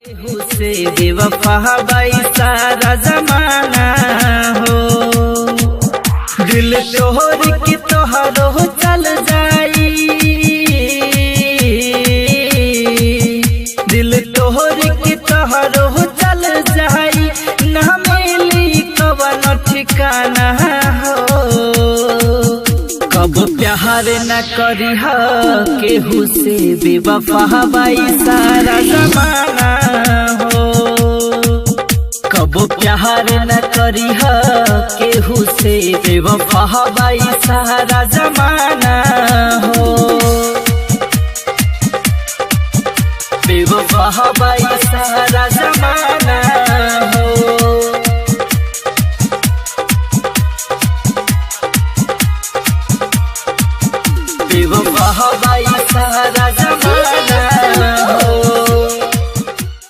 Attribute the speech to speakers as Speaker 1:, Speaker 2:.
Speaker 1: केहू से बेवफा बाई सारा जमाना हो। दिल तोहर की तोहरो चल जाई, दिल तोहर की तोहरो चल जाई, ना मिली कवन ठिकाना हो। कब प्यार न करी केहू से बेवफा बाई सारा जमाना हो। कब प्यार न करी केहू से बेवफा बाई सारा जमाना हो। बेवफा बाई सारा